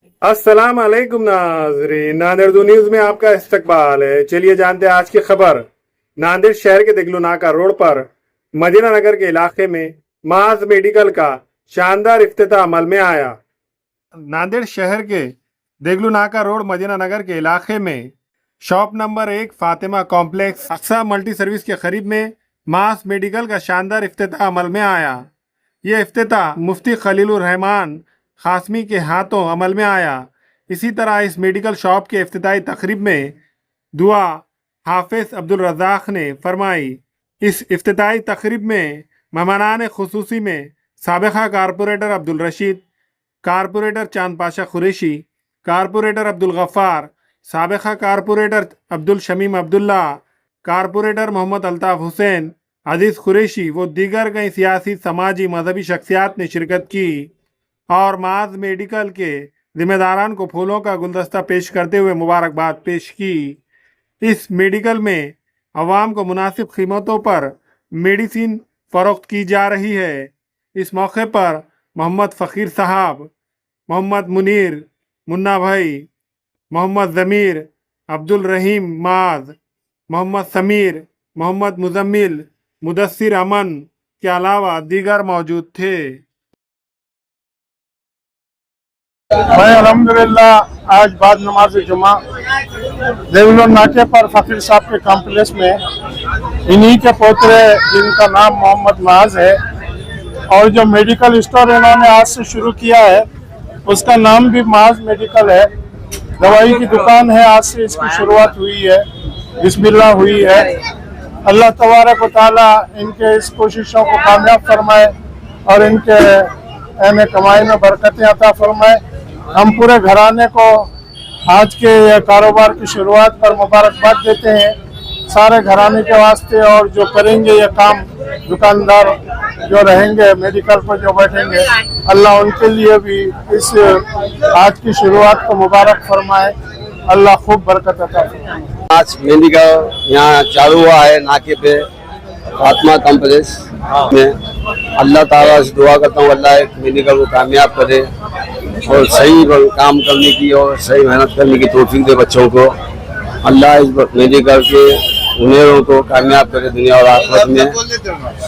अस्सलाम वालेकुम नाजरीन, नांदेड़ न्यूज में आपका इस्तकबाल है। चलिए जानते हैं आज की खबर। नांदेड़ शहर के देगलू नाका रोड पर मदीना नगर के इलाके में माज मेडिकल का शानदार इफ्तिताह अमल में आया। नांदेड़ शहर के देगलू नाका रोड मदीना नगर के इलाके में shop number 1 Fatima complex Aqsa multi service के करीब में मास मेडिकल का शानदार इफ्तिताह अमल में आया। ये इफ्तिताह मुफ्ती खलीलुर रहमान खासमी के हाथों अमल में आया। इसी तरह इस मेडिकल शॉप के इफ्तिताही तकरीब में दुआ हाफिज अब्दुल रज़ाक ने फरमाई। इस इफ्तिताही तकरीब में मेहमानान खुसूसी में साबिक़ा corporator Abdul Rashid, corporator Chand Pasha Qureshi, corporator Abdul Ghaffar, साबिक़ा कारपोरेटर अब्दुल शमीम अब्दुल्ला, कारपोरेटर मोहम्मद अल्ताफ़ हुसैन, अजीज़ कुरैशी व दीगर कई सियासी समाजी मजहबी शख्सियात ने शिरकत की और माज मेडिकल के जिम्मेदारान को फूलों का गुलदस्ता पेश करते हुए मुबारकबाद पेश की। इस मेडिकल में अवाम को मुनासिब कीमतों पर मेडिसिन फ़रोख्त की जा रही है। इस मौके पर मोहम्मद फ़कीर साहब, मोहम्मद मुनीर, मुन्ना भाई, मोहम्मद ज़मीर, अब्दुल रहीम माज, मोहम्मद समीर, मोहम्मद मुजम्मिल, मुदस्सिर अमन के अलावा दीगर मौजूद थे। मैं अल्हम्दुलिल्लाह आज बाद नमाज जुमा देवलो नाके पर फ़कीर साहब के कॉम्प्लेक्स में इन्हीं के पोतरे जिनका नाम मोहम्मद माज है और जो मेडिकल स्टोर इन्होंने आज से शुरू किया है उसका नाम भी माज मेडिकल है। दवाई की दुकान है, आज से इसकी शुरुआत हुई है, बिस्मिल्लाह हुई है। अल्लाह तबारक व तआला इनके इस कोशिशों को कामयाब फरमाए और इनके कमाई में बरकतें अता फरमाए। हम पूरे घराने को आज के यह कारोबार की शुरुआत पर मुबारकबाद देते हैं, सारे घराने के वास्ते। और जो करेंगे ये काम, दुकानदार जो रहेंगे मेडिकल पर जो बैठेंगे, अल्लाह उनके लिए भी इस आज की शुरुआत को मुबारक फरमाए। अल्लाह खूब बरकत अता फरमाए। आज मेडिकल यहाँ चालू हुआ है नाके पे फातिमा कॉम्प्लेक्स में। अल्लाह ताला से दुआ करता हूँ अल्लाह एक मेडिकल को कामयाब करे और सही काम करने की और सही मेहनत करने की तौफीक दे बच्चों को। अल्लाह इस मेडिकल के हुनरों को कामयाब करे दुनिया और आखिरत में।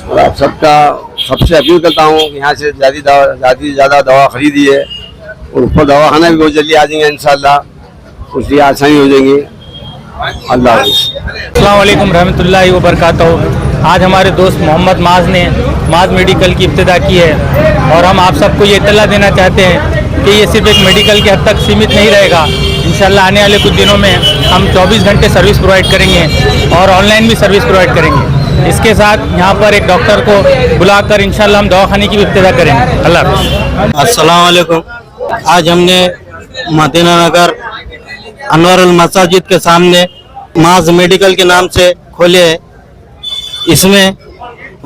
और आप सबसे अपील करता हूँ कि यहाँ से ज़्यादा दवा खरीदी है और ऊपर दवाखाना भी बहुत जल्दी आ जाएंगे इंशाल्लाह, उसकी आसानी हो जाएंगी। अल्लाह अस्सलाम वालेकुम रहमतुल्लाहि व बरकातहू। आज हमारे दोस्त मोहम्मद माज ने माज मेडिकल की इब्तिदा की है और हम आप सबको ये इत्तला देना चाहते हैं कि ये सिर्फ एक मेडिकल के हद तक सीमित नहीं रहेगा। इंशाल्लाह आने वाले कुछ दिनों में हम 24 घंटे सर्विस प्रोवाइड करेंगे और ऑनलाइन भी सर्विस प्रोवाइड करेंगे। इसके साथ यहाँ पर एक डॉक्टर को बुलाकर इंशाल्लाह हम दवाखाने की भी इब्तिदा करेंगे। अल्लाह हाफ़िज़। अस्सलाम वालेकुम। आज हमने मदीना नगर अनवरुल मसाजिद के सामने माज मेडिकल के नाम से खोले है। इसमें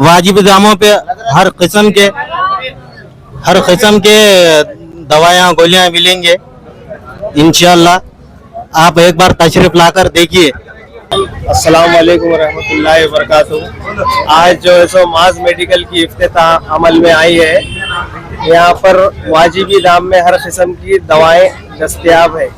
वाजिब दामों पे हर किस्म के दवाइयाँ गोलियाँ मिलेंगे इंशाल्लाह। आप एक बार तशरीफ लाकर देखिए। अस्सलाम वालेकुम रहमतुल्लाहि व बरकातहू। आज जो है सो माज मेडिकल की इफ्तिताह अमल में आई है। यहाँ पर वाजिबी दाम में हर किस्म की दवाएं दस्तयाब है।